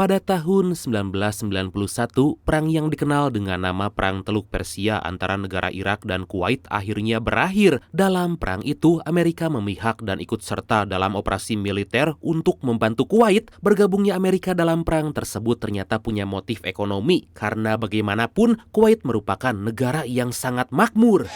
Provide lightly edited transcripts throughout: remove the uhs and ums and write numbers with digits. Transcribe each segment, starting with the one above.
Pada tahun 1991, perang yang dikenal dengan nama Perang Teluk Persia antara negara Irak dan Kuwait akhirnya berakhir. Dalam perang itu, Amerika memihak dan ikut serta dalam operasi militer untuk membantu Kuwait. Bergabungnya Amerika dalam perang tersebut ternyata punya motif ekonomi, karena bagaimanapun Kuwait merupakan negara yang sangat makmur.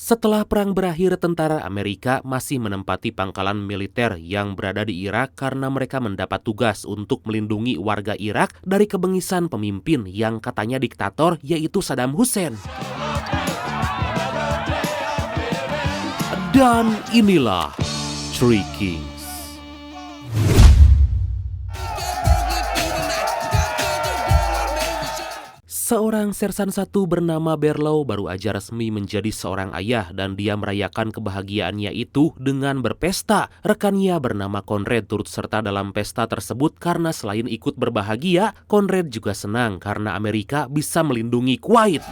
Setelah perang berakhir, tentara Amerika masih menempati pangkalan militer yang berada di Irak karena mereka mendapat tugas untuk melindungi warga Irak dari kebengisan pemimpin yang katanya diktator, yaitu Saddam Hussein. Dan inilah Three Kings. Seorang sersan satu bernama Barlow baru aja resmi menjadi seorang ayah dan dia merayakan kebahagiaannya itu dengan berpesta. Rekannya bernama Conrad turut serta dalam pesta tersebut karena selain ikut berbahagia, Conrad juga senang karena Amerika bisa melindungi Kuwait.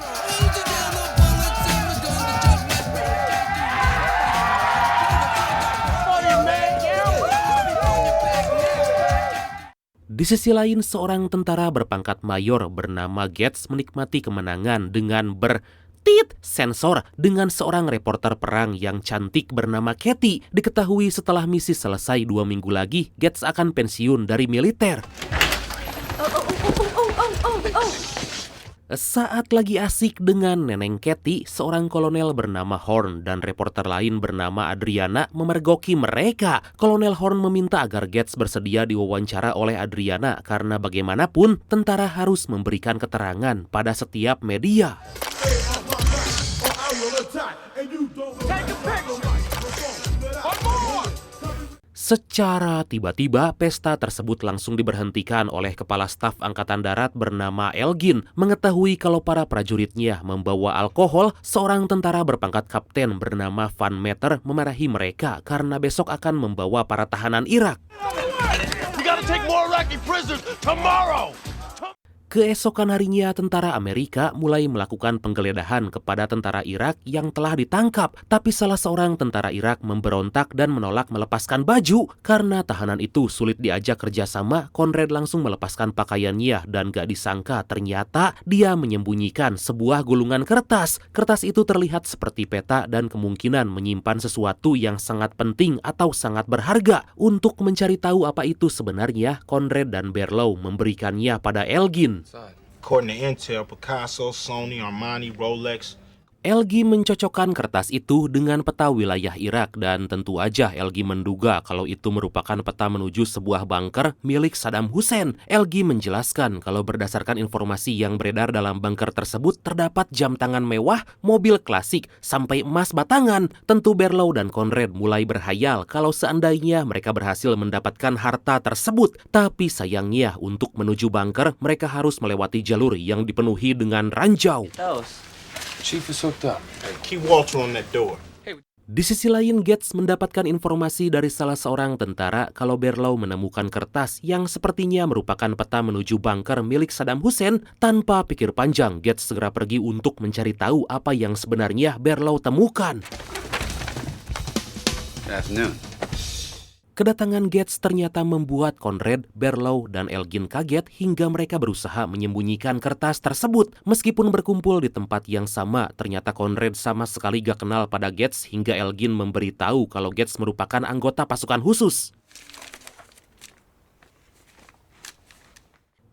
Di sisi lain, seorang tentara berpangkat mayor bernama Gates menikmati kemenangan dengan sensor dengan seorang reporter perang yang cantik bernama Katie. Diketahui setelah misi selesai 2 minggu lagi, Gates akan pensiun dari militer. Saat lagi asik dengan neneng Katie, seorang kolonel bernama Horn dan reporter lain bernama Adriana memergoki mereka. Kolonel Horn meminta agar Gates bersedia diwawancara oleh Adriana karena bagaimanapun tentara harus memberikan keterangan pada setiap media. Secara tiba-tiba, pesta tersebut langsung diberhentikan oleh Kepala Staf Angkatan Darat bernama Elgin. Mengetahui kalau para prajuritnya membawa alkohol, seorang tentara berpangkat kapten bernama Van Meter memarahi mereka karena besok akan membawa para tahanan Irak. Keesokan harinya, tentara Amerika mulai melakukan penggeledahan kepada tentara Irak yang telah ditangkap. Tapi salah seorang tentara Irak memberontak dan menolak melepaskan baju. Karena tahanan itu sulit diajak kerjasama, Conrad langsung melepaskan pakaiannya dan gak disangka ternyata dia menyembunyikan sebuah gulungan kertas. Kertas itu terlihat seperti peta dan kemungkinan menyimpan sesuatu yang sangat penting atau sangat berharga. Untuk mencari tahu apa itu sebenarnya, Conrad dan Barlow memberikannya pada Elgin. According to Intel, Picasso, Sony, Armani, Rolex. Elgi mencocokkan kertas itu dengan peta wilayah Irak dan tentu aja Elgi menduga kalau itu merupakan peta menuju sebuah bunker milik Saddam Hussein. Elgi menjelaskan kalau berdasarkan informasi yang beredar dalam bunker tersebut terdapat jam tangan mewah, mobil klasik, sampai emas batangan. Tentu Barlow dan Conrad mulai berhayal kalau seandainya mereka berhasil mendapatkan harta tersebut. Tapi sayangnya untuk menuju bunker mereka harus melewati jalur yang dipenuhi dengan ranjau. Chief is hooked up. Hey, keep Walter on that door. Di sisi lain, Gates mendapatkan informasi dari salah seorang tentara kalau Barlow menemukan kertas yang sepertinya merupakan peta menuju bunker milik Saddam Hussein. Tanpa pikir panjang, Gates segera pergi untuk mencari tahu apa yang sebenarnya Barlow temukan. Good afternoon. Kedatangan Gates ternyata membuat Conrad, Barlow, dan Elgin kaget hingga mereka berusaha menyembunyikan kertas tersebut. Meskipun berkumpul di tempat yang sama, ternyata Conrad sama sekali gak kenal pada Gates hingga Elgin memberitahu kalau Gates merupakan anggota pasukan khusus.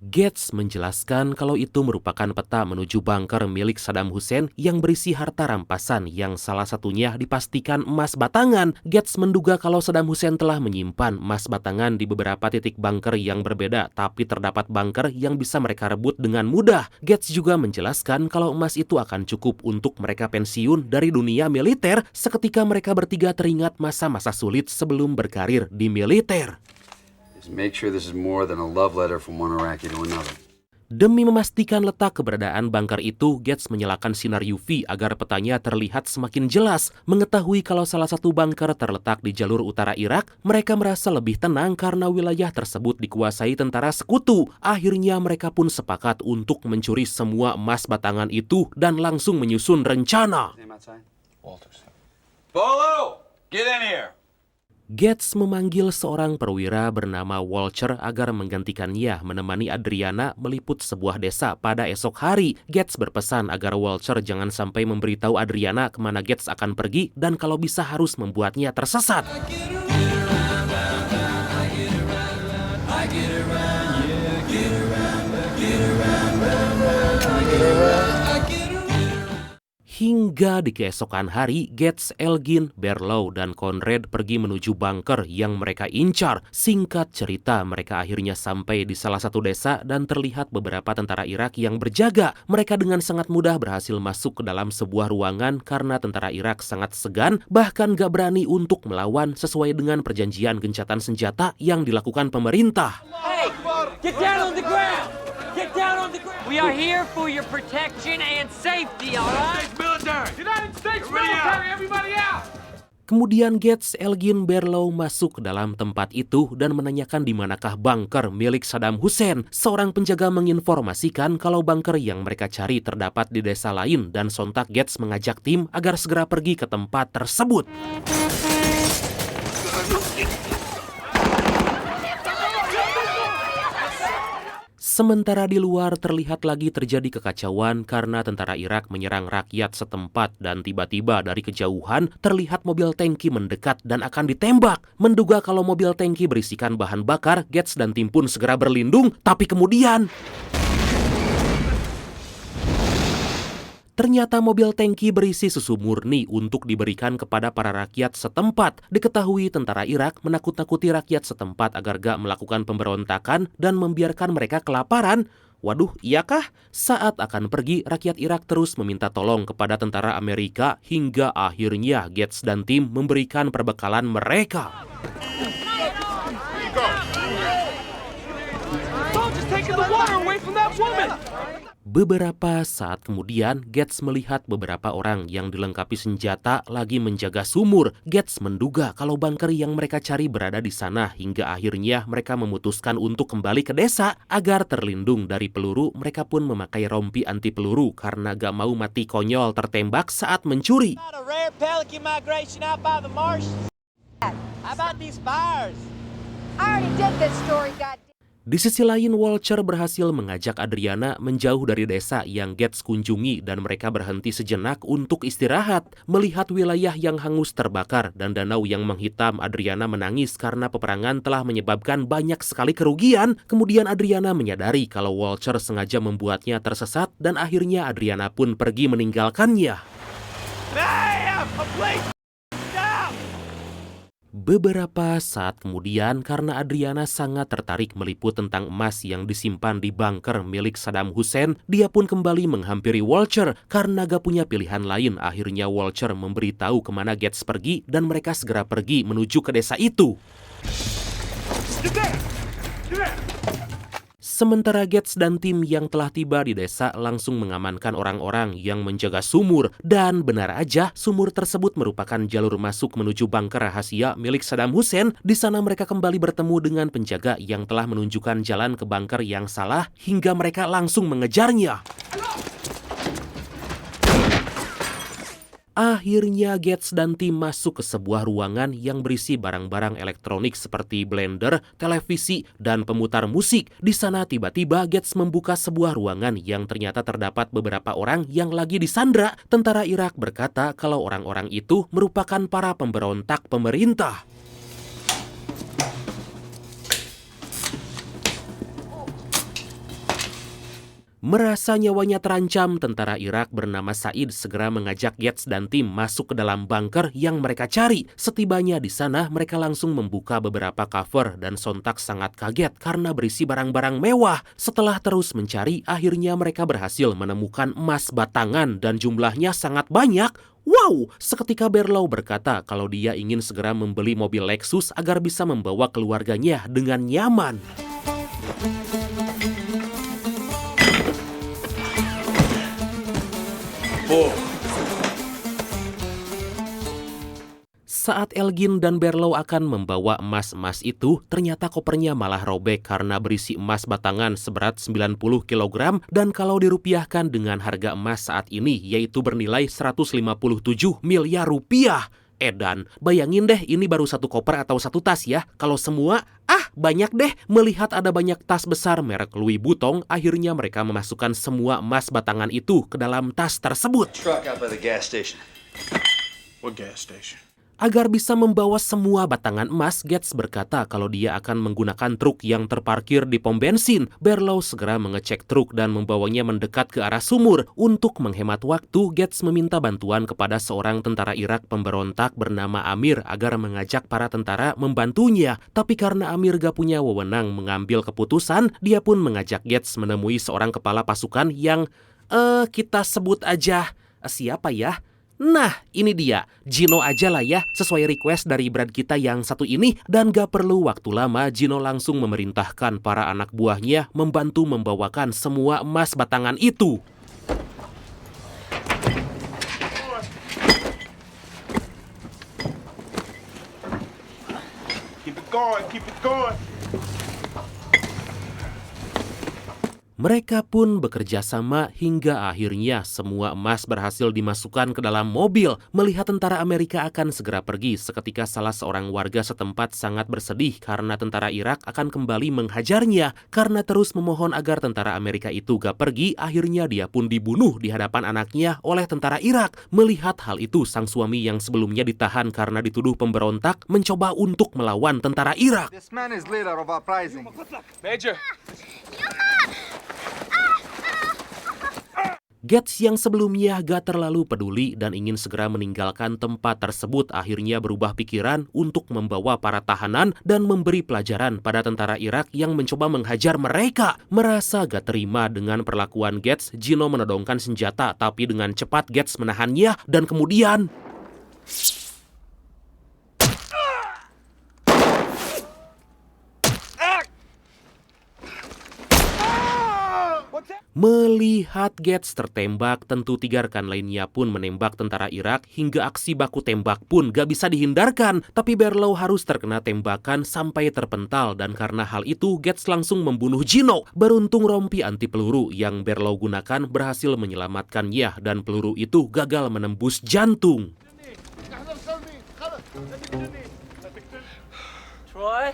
Gates menjelaskan kalau itu merupakan peta menuju bunker milik Saddam Hussein yang berisi harta rampasan yang salah satunya dipastikan emas batangan. Gates menduga kalau Saddam Hussein telah menyimpan emas batangan di beberapa titik bunker yang berbeda, tapi terdapat bunker yang bisa mereka rebut dengan mudah. Gates juga menjelaskan kalau emas itu akan cukup untuk mereka pensiun dari dunia militer seketika mereka bertiga teringat masa-masa sulit sebelum berkarir di militer. Make sure this is more than a love letter from one Iraqi to another. Demi memastikan letak keberadaan bunker itu, Gates menyalakan sinar UV agar petanya terlihat semakin jelas. Mengetahui kalau salah satu bunker terletak di jalur utara Irak, mereka merasa lebih tenang karena wilayah tersebut dikuasai tentara sekutu. Akhirnya mereka pun sepakat untuk mencuri semua emas batangan itu dan langsung menyusun rencana. Bolo, get in here. Gates memanggil seorang perwira bernama Walcher agar menggantikannya menemani Adriana meliput sebuah desa pada esok hari. Gates berpesan agar Walcher jangan sampai memberitahu Adriana kemana Gates akan pergi dan kalau bisa harus membuatnya tersesat. Hingga di keesokan hari, Gates, Elgin, Barlow, dan Conrad pergi menuju bunker yang mereka incar. Singkat cerita, mereka akhirnya sampai di salah satu desa dan terlihat beberapa tentara Irak yang berjaga. Mereka dengan sangat mudah berhasil masuk ke dalam sebuah ruangan karena tentara Irak sangat segan, bahkan gak berani untuk melawan sesuai dengan perjanjian gencatan senjata yang dilakukan pemerintah. Hey, get down on the ground! Get down on the ground! We are here for your protection and safety, all right? United States military, everybody out! Kemudian Gates, Elgin, Barlow masuk ke dalam tempat itu dan menanyakan di manakah bunker milik Saddam Hussein. Seorang penjaga menginformasikan kalau bunker yang mereka cari terdapat di desa lain dan sontak Gates mengajak tim agar segera pergi ke tempat tersebut. Sementara di luar terlihat lagi terjadi kekacauan karena tentara Irak menyerang rakyat setempat dan tiba-tiba dari kejauhan terlihat mobil tangki mendekat dan akan ditembak. Menduga kalau mobil tangki berisikan bahan bakar, Gates dan tim pun segera berlindung, tapi kemudian ternyata mobil tangki berisi susu murni untuk diberikan kepada para rakyat setempat. Diketahui tentara Irak menakut-nakuti rakyat setempat agar gak melakukan pemberontakan dan membiarkan mereka kelaparan. Waduh, iyakah? Saat akan pergi, rakyat Irak terus meminta tolong kepada tentara Amerika hingga akhirnya Gates dan tim memberikan perbekalan mereka. Beberapa saat kemudian, Gates melihat beberapa orang yang dilengkapi senjata lagi menjaga sumur. Gates menduga kalau bunker yang mereka cari berada di sana hingga akhirnya mereka memutuskan untuk kembali ke desa. Agar terlindung dari peluru, mereka pun memakai rompi anti peluru karena gak mau mati konyol tertembak saat mencuri. Di sisi lain, Walcher berhasil mengajak Adriana menjauh dari desa yang Gates kunjungi dan mereka berhenti sejenak untuk istirahat. Melihat wilayah yang hangus terbakar dan danau yang menghitam, Adriana menangis karena peperangan telah menyebabkan banyak sekali kerugian. Kemudian Adriana menyadari kalau Walcher sengaja membuatnya tersesat dan akhirnya Adriana pun pergi meninggalkannya. Beberapa saat kemudian, karena Adriana sangat tertarik meliput tentang emas yang disimpan di bunker milik Saddam Hussein, dia pun kembali menghampiri Walcher. Karena gak punya pilihan lain, akhirnya Walcher memberitahu kemana Gates pergi dan mereka segera pergi menuju ke desa itu. Sementara Gates dan tim yang telah tiba di desa langsung mengamankan orang-orang yang menjaga sumur. Dan benar aja, sumur tersebut merupakan jalur masuk menuju bunker rahasia milik Saddam Hussein. Di sana mereka kembali bertemu dengan penjaga yang telah menunjukkan jalan ke bunker yang salah hingga mereka langsung mengejarnya. Akhirnya Gates dan tim masuk ke sebuah ruangan yang berisi barang-barang elektronik seperti blender, televisi, dan pemutar musik. Di sana tiba-tiba Gates membuka sebuah ruangan yang ternyata terdapat beberapa orang yang lagi disandra. Tentara Irak berkata kalau orang-orang itu merupakan para pemberontak pemerintah. Merasa nyawanya terancam, tentara Irak bernama Said segera mengajak Gates dan tim masuk ke dalam bunker yang mereka cari. Setibanya di sana, mereka langsung membuka beberapa cover dan sontak sangat kaget karena berisi barang-barang mewah. Setelah terus mencari, akhirnya mereka berhasil menemukan emas batangan dan jumlahnya sangat banyak. Wow! Seketika Barlow berkata kalau dia ingin segera membeli mobil Lexus agar bisa membawa keluarganya dengan nyaman. Move. Saat Elgin dan Berlow akan membawa emas-emas itu, ternyata kopernya malah robek karena berisi emas batangan seberat 90 kg dan kalau dirupiahkan dengan harga emas saat ini yaitu bernilai 157 miliar rupiah. Edan, bayangin deh ini baru satu koper atau satu tas ya. Kalau semua, banyak deh. Melihat ada banyak tas besar merek Louis Vuitton, akhirnya mereka memasukkan semua emas batangan itu ke dalam tas tersebut. Truck out by the gas station. What gas station? Agar bisa membawa semua batangan emas, Gates berkata kalau dia akan menggunakan truk yang terparkir di pom bensin. Berlow segera mengecek truk dan membawanya mendekat ke arah sumur. Untuk menghemat waktu, Gates meminta bantuan kepada seorang tentara Irak pemberontak bernama Amir agar mengajak para tentara membantunya. Tapi karena Amir gak punya wewenang mengambil keputusan, dia pun mengajak Gates menemui seorang kepala pasukan yang, kita sebut aja, siapa ya? Nah, ini dia. Gino aja lah ya, sesuai request dari Brad kita yang satu ini. Dan gak perlu waktu lama, Gino langsung memerintahkan para anak buahnya membantu membawakan semua emas batangan itu. Keep it going, keep it going. Mereka pun bekerja sama hingga akhirnya semua emas berhasil dimasukkan ke dalam mobil. Melihat tentara Amerika akan segera pergi, seketika salah seorang warga setempat sangat bersedih karena tentara Irak akan kembali menghajarnya. Karena terus memohon agar tentara Amerika itu gak pergi, akhirnya dia pun dibunuh di hadapan anaknya oleh tentara Irak. Melihat hal itu, sang suami yang sebelumnya ditahan karena dituduh pemberontak mencoba untuk melawan tentara Irak. This man is leader of uprising. Major. Gates yang sebelumnya gak terlalu peduli dan ingin segera meninggalkan tempat tersebut akhirnya berubah pikiran untuk membawa para tahanan dan memberi pelajaran pada tentara Irak yang mencoba menghajar mereka. Merasa gak terima dengan perlakuan Gates, Gino menodongkan senjata tapi dengan cepat Gates menahannya dan kemudian melihat Gates tertembak, tentu 3 rekan lainnya pun menembak tentara Irak hingga aksi baku tembak pun gak bisa dihindarkan. Tapi Berlow harus terkena tembakan sampai terpental dan karena hal itu Gates langsung membunuh Gino. Beruntung rompi anti peluru yang Berlow gunakan berhasil menyelamatkannya dan peluru itu gagal menembus jantung. Troy?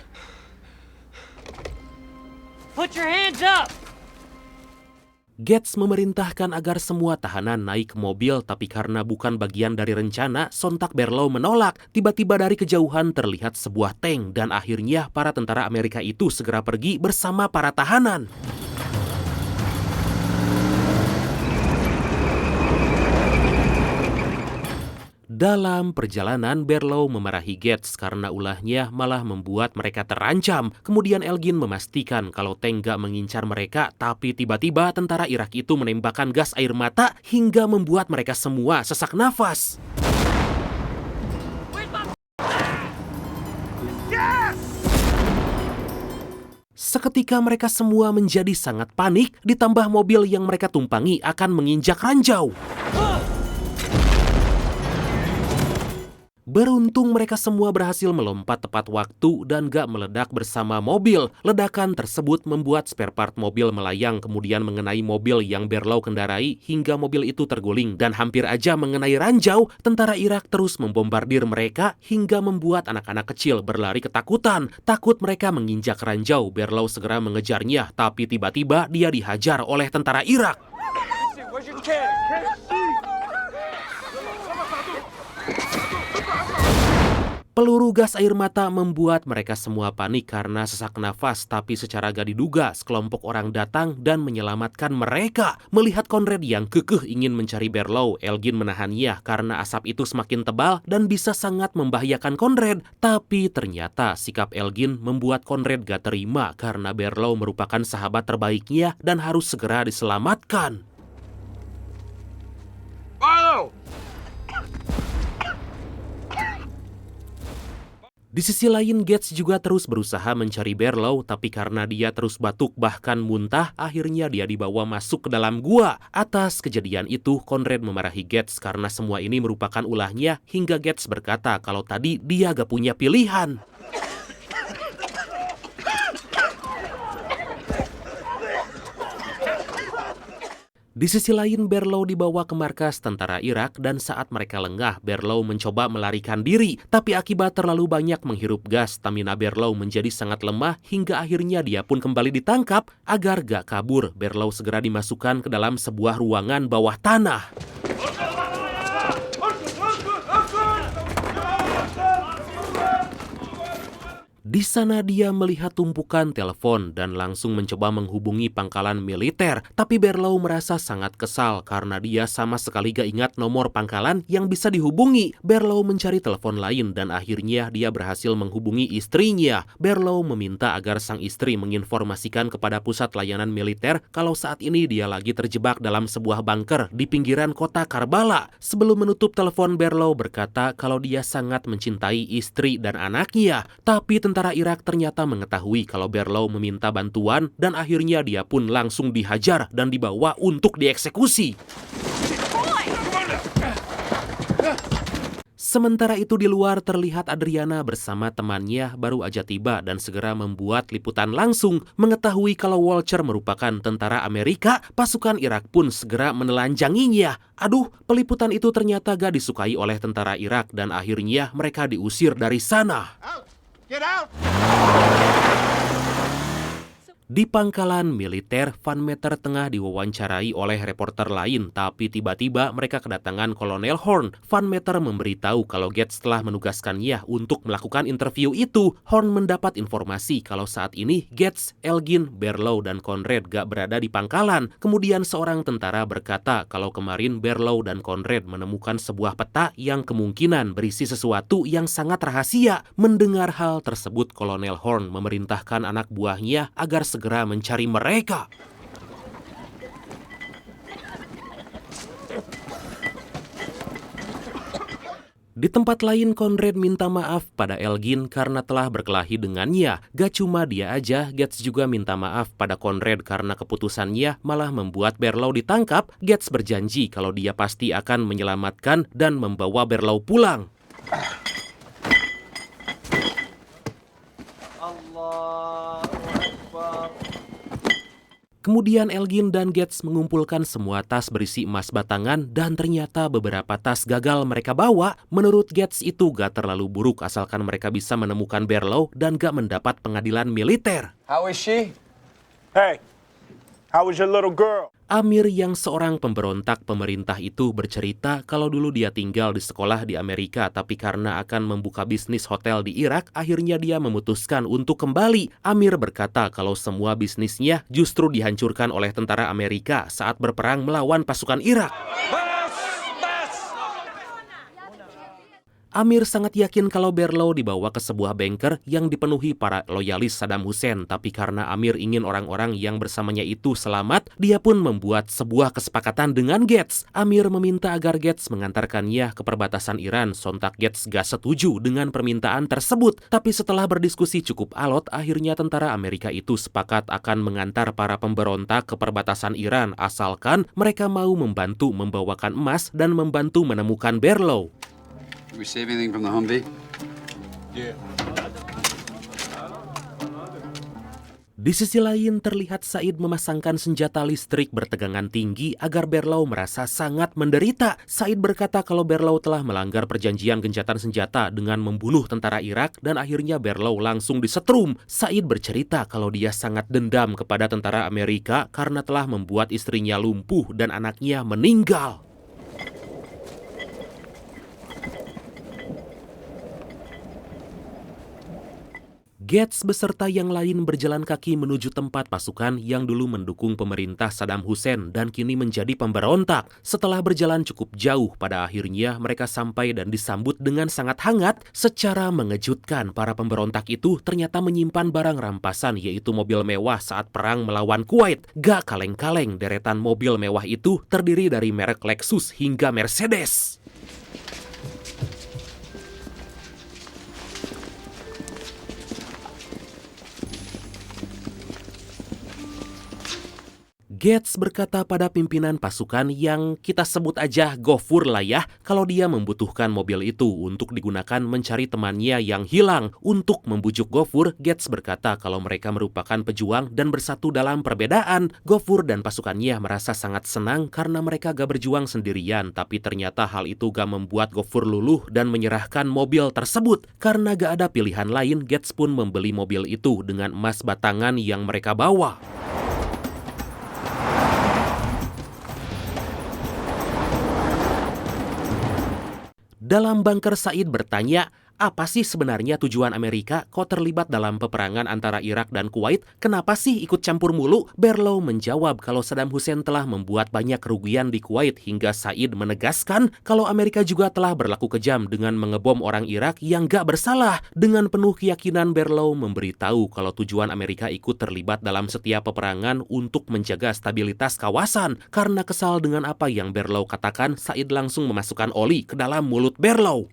Put your hands up! Gates memerintahkan agar semua tahanan naik ke mobil, tapi karena bukan bagian dari rencana, sontak Berlow menolak. Tiba-tiba dari kejauhan terlihat sebuah tank dan akhirnya para tentara Amerika itu segera pergi bersama para tahanan. Dalam perjalanan, Berlow memarahi Gates karena ulahnya malah membuat mereka terancam. Kemudian Elgin memastikan kalau tank gak mengincar mereka, tapi tiba-tiba tentara Irak itu menembakkan gas air mata hingga membuat mereka semua sesak nafas. Seketika mereka semua menjadi sangat panik, ditambah mobil yang mereka tumpangi akan menginjak ranjau. Beruntung mereka semua berhasil melompat tepat waktu dan gak meledak bersama mobil. Ledakan tersebut membuat spare part mobil melayang kemudian mengenai mobil yang Berlow kendarai hingga mobil itu terguling dan hampir aja mengenai ranjau. Tentara Irak terus membombardir mereka hingga membuat anak-anak kecil berlari ketakutan. Takut mereka menginjak ranjau, Berlow segera mengejarnya tapi tiba-tiba dia dihajar oleh tentara Irak. Peluru gas air mata membuat mereka semua panik karena sesak nafas, tapi secara gak diduga sekelompok orang datang dan menyelamatkan mereka. Melihat Conrad yang kekeh ingin mencari Berlow, Elgin menahannya karena asap itu semakin tebal dan bisa sangat membahayakan Conrad. Tapi ternyata sikap Elgin membuat Conrad gak terima karena Berlow merupakan sahabat terbaiknya dan harus segera diselamatkan. Di sisi lain, Gates juga terus berusaha mencari Barlow, tapi karena dia terus batuk bahkan muntah, akhirnya dia dibawa masuk ke dalam gua. Atas kejadian itu, Conrad memarahi Gates karena semua ini merupakan ulahnya, hingga Gates berkata kalau tadi dia gak punya pilihan. Di sisi lain, Barlow dibawa ke markas tentara Irak dan saat mereka lengah, Barlow mencoba melarikan diri. Tapi akibat terlalu banyak menghirup gas, stamina Barlow menjadi sangat lemah hingga akhirnya dia pun kembali ditangkap. Agar gak kabur, Barlow segera dimasukkan ke dalam sebuah ruangan bawah tanah. Di sana dia melihat tumpukan telepon dan langsung mencoba menghubungi pangkalan militer. Tapi Barlow merasa sangat kesal karena dia sama sekali gak ingat nomor pangkalan yang bisa dihubungi. Barlow mencari telepon lain dan akhirnya dia berhasil menghubungi istrinya. Barlow meminta agar sang istri menginformasikan kepada pusat layanan militer kalau saat ini dia lagi terjebak dalam sebuah bunker di pinggiran kota Karbala. Sebelum menutup telepon, Barlow berkata kalau dia sangat mencintai istri dan anaknya. Tapi tentara Irak ternyata mengetahui kalau Barlow meminta bantuan dan akhirnya dia pun langsung dihajar dan dibawa untuk dieksekusi. Sementara itu di luar terlihat Adriana bersama temannya baru aja tiba dan segera membuat liputan langsung. Mengetahui kalau Walcher merupakan tentara Amerika, pasukan Irak pun segera menelanjanginya. Aduh, peliputan itu ternyata gak disukai oleh tentara Irak dan akhirnya mereka diusir dari sana. Get out! Di pangkalan militer, Van Meter tengah diwawancarai oleh reporter lain, tapi tiba-tiba mereka kedatangan Kolonel Horn. Van Meter memberitahu kalau Gates telah menugaskannya untuk melakukan interview itu. Horn mendapat informasi kalau saat ini Gates, Elgin, Barlow, dan Conrad gak berada di pangkalan. Kemudian seorang tentara berkata kalau kemarin Barlow dan Conrad menemukan sebuah peta yang kemungkinan berisi sesuatu yang sangat rahasia. Mendengar hal tersebut, Kolonel Horn memerintahkan anak buahnya agar segera mencari mereka. Di tempat lain, Conrad minta maaf pada Elgin karena telah berkelahi dengannya. Gak cuma dia aja, Gates juga minta maaf pada Conrad karena keputusannya malah membuat Barlow ditangkap. Gates berjanji kalau dia pasti akan menyelamatkan dan membawa Barlow pulang. Kemudian Elgin dan Gates mengumpulkan semua tas berisi emas batangan dan ternyata beberapa tas gagal mereka bawa. Menurut Gates itu gak terlalu buruk asalkan mereka bisa menemukan Barlow dan gak mendapat pengadilan militer. How is she? Hey, how was your little girl? Amir yang seorang pemberontak pemerintah itu bercerita kalau dulu dia tinggal di sekolah di Amerika tapi karena akan membuka bisnis hotel di Irak, akhirnya dia memutuskan untuk kembali. Amir berkata kalau semua bisnisnya justru dihancurkan oleh tentara Amerika saat berperang melawan pasukan Irak. Amir sangat yakin kalau Barlow dibawa ke sebuah bunker yang dipenuhi para loyalis Saddam Hussein. Tapi karena Amir ingin orang-orang yang bersamanya itu selamat, dia pun membuat sebuah kesepakatan dengan Gates. Amir meminta agar Gates mengantarkannya ke perbatasan Iran. Sontak Gates gak setuju dengan permintaan tersebut. Tapi setelah berdiskusi cukup alot, akhirnya tentara Amerika itu sepakat akan mengantar para pemberontak ke perbatasan Iran asalkan mereka mau membantu membawakan emas dan membantu menemukan Barlow. Did we save anything from the Humvee? Yeah. Di sisi lain terlihat Said memasangkan senjata listrik bertegangan tinggi agar Barlow merasa sangat menderita. Said berkata kalau Barlow telah melanggar perjanjian gencatan senjata dengan membunuh tentara Irak dan akhirnya Barlow langsung disetrum. Said bercerita kalau dia sangat dendam kepada tentara Amerika karena telah membuat istrinya lumpuh dan anaknya meninggal. Gates beserta yang lain berjalan kaki menuju tempat pasukan yang dulu mendukung pemerintah Saddam Hussein dan kini menjadi pemberontak. Setelah berjalan cukup jauh, pada akhirnya mereka sampai dan disambut dengan sangat hangat. Secara mengejutkan, para pemberontak itu ternyata menyimpan barang rampasan yaitu mobil mewah saat perang melawan Kuwait. Gak kaleng-kaleng, deretan mobil mewah itu terdiri dari merek Lexus hingga Mercedes. Gates berkata pada pimpinan pasukan yang kita sebut aja Gofur lah ya, kalau dia membutuhkan mobil itu untuk digunakan mencari temannya yang hilang. Untuk membujuk Gofur, Gates berkata kalau mereka merupakan pejuang dan bersatu dalam perbedaan. Gofur dan pasukannya merasa sangat senang karena mereka gak berjuang sendirian, tapi ternyata hal itu gak membuat Gofur luluh dan menyerahkan mobil tersebut. Karena gak ada pilihan lain, Gates pun membeli mobil itu dengan emas batangan yang mereka bawa. Dalam bunker, Said bertanya, apa sih sebenarnya tujuan Amerika kok terlibat dalam peperangan antara Irak dan Kuwait? Kenapa sih ikut campur mulu? Berlow menjawab kalau Saddam Hussein telah membuat banyak kerugian di Kuwait, hingga Said menegaskan kalau Amerika juga telah berlaku kejam dengan mengebom orang Irak yang gak bersalah. Dengan penuh keyakinan, Berlow memberitahu kalau tujuan Amerika ikut terlibat dalam setiap peperangan untuk menjaga stabilitas kawasan. Karena kesal dengan apa yang Berlow katakan, Said langsung memasukkan oli ke dalam mulut Berlow.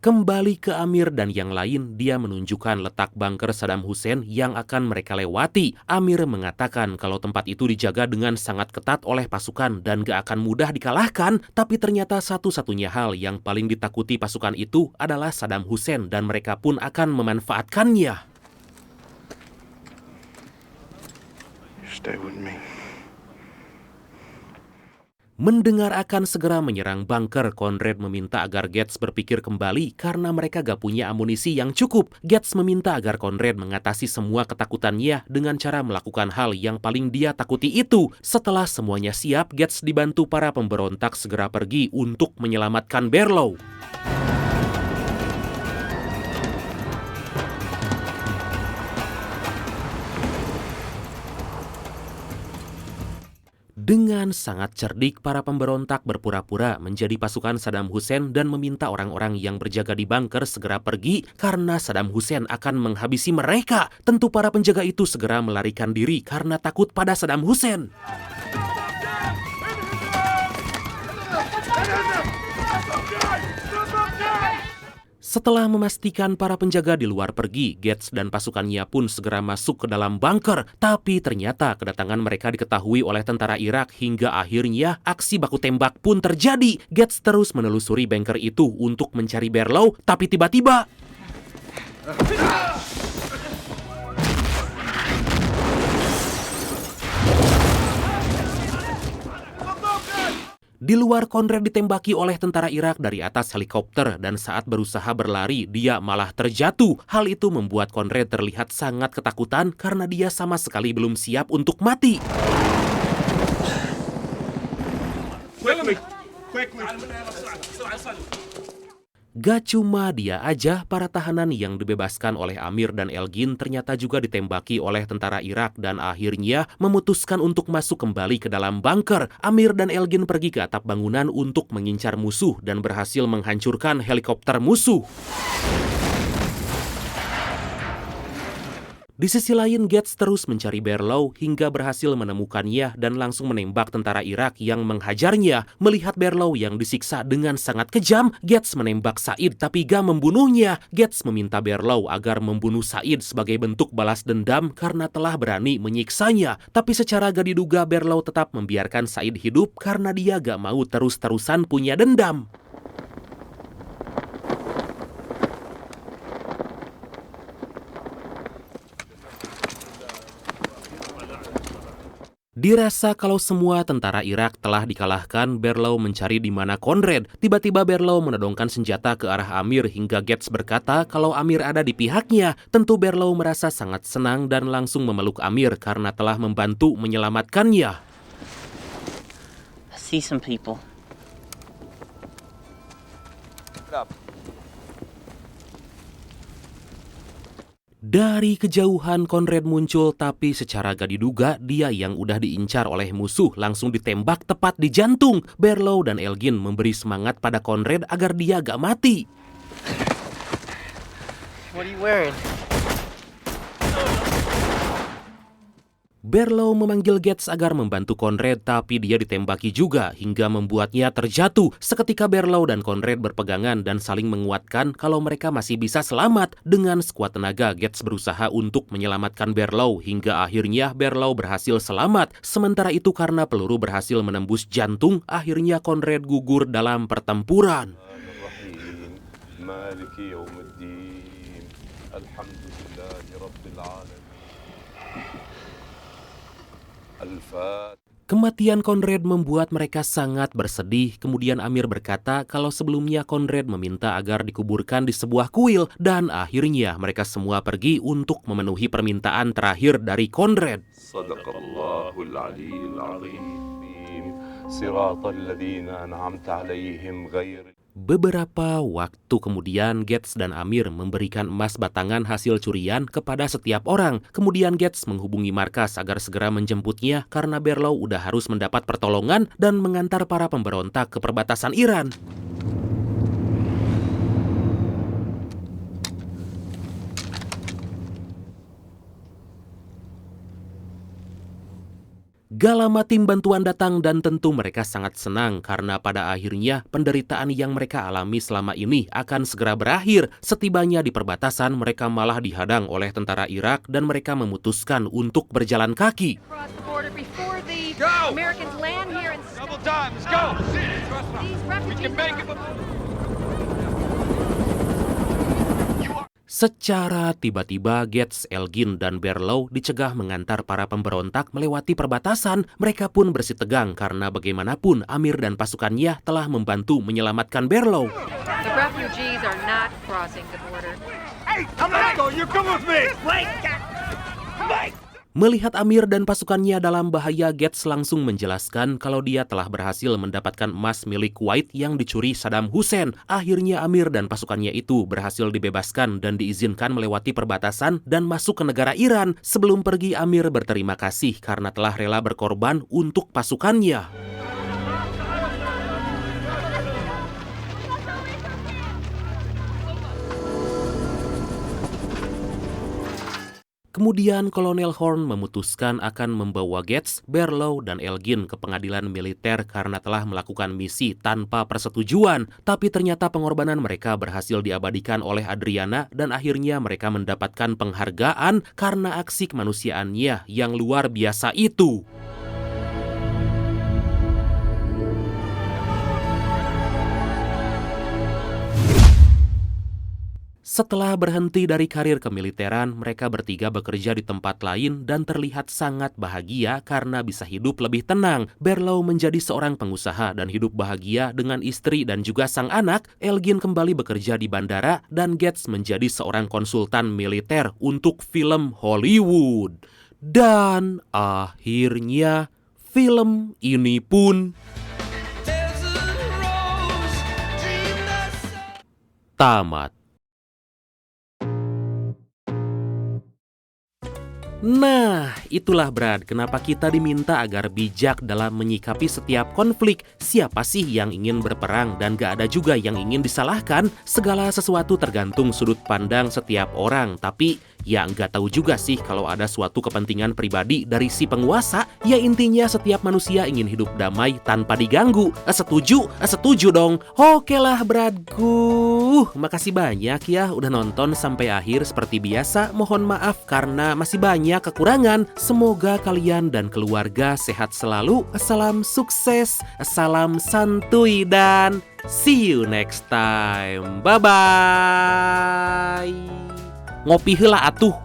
Kembali ke Amir dan yang lain, dia menunjukkan letak bunker Saddam Hussein yang akan mereka lewati. Amir mengatakan kalau tempat itu dijaga dengan sangat ketat oleh pasukan dan gak akan mudah dikalahkan, tapi ternyata satu-satunya hal yang paling ditakuti pasukan itu adalah Saddam Hussein dan mereka pun akan memanfaatkannya. Stay with me. Mendengar akan segera menyerang bunker, Conrad meminta agar Gates berpikir kembali karena mereka gak punya amunisi yang cukup. Gates meminta agar Conrad mengatasi semua ketakutannya dengan cara melakukan hal yang paling dia takuti itu. Setelah semuanya siap, Gates dibantu para pemberontak segera pergi untuk menyelamatkan Berlow. Dengan sangat cerdik, para pemberontak berpura-pura menjadi pasukan Saddam Hussein dan meminta orang-orang yang berjaga di bunker segera pergi karena Saddam Hussein akan menghabisi mereka. Tentu para penjaga itu segera melarikan diri karena takut pada Saddam Hussein. Setelah memastikan para penjaga di luar pergi, Gates dan pasukannya pun segera masuk ke dalam bunker. Tapi ternyata kedatangan mereka diketahui oleh tentara Irak hingga akhirnya aksi baku tembak pun terjadi. Gates terus menelusuri bunker itu untuk mencari Berlow, tapi tiba-tiba di luar, Conrad ditembaki oleh tentara Irak dari atas helikopter dan saat berusaha berlari, dia malah terjatuh. Hal itu membuat Conrad terlihat sangat ketakutan karena dia sama sekali belum siap untuk mati. Quickly. Gak cuma dia aja, para tahanan yang dibebaskan oleh Amir dan Elgin ternyata juga ditembaki oleh tentara Irak dan akhirnya memutuskan untuk masuk kembali ke dalam bunker. Amir dan Elgin pergi ke atap bangunan untuk mengincar musuh dan berhasil menghancurkan helikopter musuh. Di sisi lain, Gates terus mencari Berlow hingga berhasil menemukannya dan langsung menembak tentara Irak yang menghajarnya. Melihat Berlow yang disiksa dengan sangat kejam, Gates menembak Said tapi gak membunuhnya. Gates meminta Berlow agar membunuh Said sebagai bentuk balas dendam karena telah berani menyiksanya. Tapi secara gak diduga, Berlow tetap membiarkan Said hidup karena dia gak mau terus-terusan punya dendam. Dirasa kalau semua tentara Irak telah dikalahkan, Berlow mencari di mana Conrad. Tiba-tiba Berlow menodongkan senjata ke arah Amir hingga Gates berkata kalau Amir ada di pihaknya. Tentu Berlow merasa sangat senang dan langsung memeluk Amir karena telah membantu menyelamatkannya. I see some people. Dari kejauhan Conrad muncul, tapi secara gak diduga dia yang udah diincar oleh musuh langsung ditembak tepat di jantung. Berlow dan Elgin memberi semangat pada Conrad agar dia gak mati. What are you wearing? Barlow memanggil Gates agar membantu Conrad, tapi dia ditembaki juga hingga membuatnya terjatuh. Seketika Barlow dan Conrad berpegangan dan saling menguatkan kalau mereka masih bisa selamat. Dengan sekuat tenaga, Gates berusaha untuk menyelamatkan Barlow hingga akhirnya Barlow berhasil selamat. Sementara itu karena peluru berhasil menembus jantung, akhirnya Conrad gugur dalam pertempuran. Kematian Conrad membuat mereka sangat bersedih. Kemudian Amir berkata kalau sebelumnya Conrad meminta agar dikuburkan di sebuah kuil, dan akhirnya mereka semua pergi untuk memenuhi permintaan terakhir dari Conrad. Sadaqallahul aliyyil azim. Siratal ladzina an'amta 'alaihim ghairi. Beberapa waktu kemudian, Gates dan Amir memberikan emas batangan hasil curian kepada setiap orang. Kemudian Gates menghubungi markas agar segera menjemputnya karena Barlow udah harus mendapat pertolongan dan mengantar para pemberontak ke perbatasan Iran. Gak lama tim bantuan datang dan tentu mereka sangat senang karena pada akhirnya penderitaan yang mereka alami selama ini akan segera berakhir. Setibanya di perbatasan, mereka malah dihadang oleh tentara Irak dan mereka memutuskan untuk berjalan kaki. Secara tiba-tiba, Gates, Elgin, dan Barlow dicegah mengantar para pemberontak melewati perbatasan. Mereka pun bersitegang karena bagaimanapun Amir dan pasukannya telah membantu menyelamatkan Barlow. The refugees are not crossing the border. Melihat Amir dan pasukannya dalam bahaya, Gates langsung menjelaskan kalau dia telah berhasil mendapatkan emas milik Kuwait yang dicuri Saddam Hussein. Akhirnya Amir dan pasukannya itu berhasil dibebaskan dan diizinkan melewati perbatasan dan masuk ke negara Iran. Sebelum pergi, Amir berterima kasih karena telah rela berkorban untuk pasukannya. Kemudian Kolonel Horn memutuskan akan membawa Gates, Barlow, dan Elgin ke pengadilan militer karena telah melakukan misi tanpa persetujuan. Tapi ternyata pengorbanan mereka berhasil diabadikan oleh Adriana dan akhirnya mereka mendapatkan penghargaan karena aksi kemanusiaannya yang luar biasa itu. Setelah berhenti dari karir kemiliteran, mereka bertiga bekerja di tempat lain dan terlihat sangat bahagia karena bisa hidup lebih tenang. Barlow menjadi seorang pengusaha dan hidup bahagia dengan istri dan juga sang anak. Elgin kembali bekerja di bandara dan Gates menjadi seorang konsultan militer untuk film Hollywood. Dan akhirnya film ini pun tamat. Nah, itulah Brad, kenapa kita diminta agar bijak dalam menyikapi setiap konflik. Siapa sih yang ingin berperang dan gak ada juga yang ingin disalahkan? Segala sesuatu tergantung sudut pandang setiap orang. Tapi ya nggak tahu juga sih kalau ada suatu kepentingan pribadi dari si penguasa. Ya intinya setiap manusia ingin hidup damai tanpa diganggu. Setuju? Setuju dong. Oke lah Bradku. Makasih banyak ya udah nonton sampai akhir. Seperti biasa mohon maaf karena masih banyak kekurangan. Semoga kalian dan keluarga sehat selalu. Salam sukses, salam santuy, dan see you next time. Bye-bye. Ngopi heula atuh.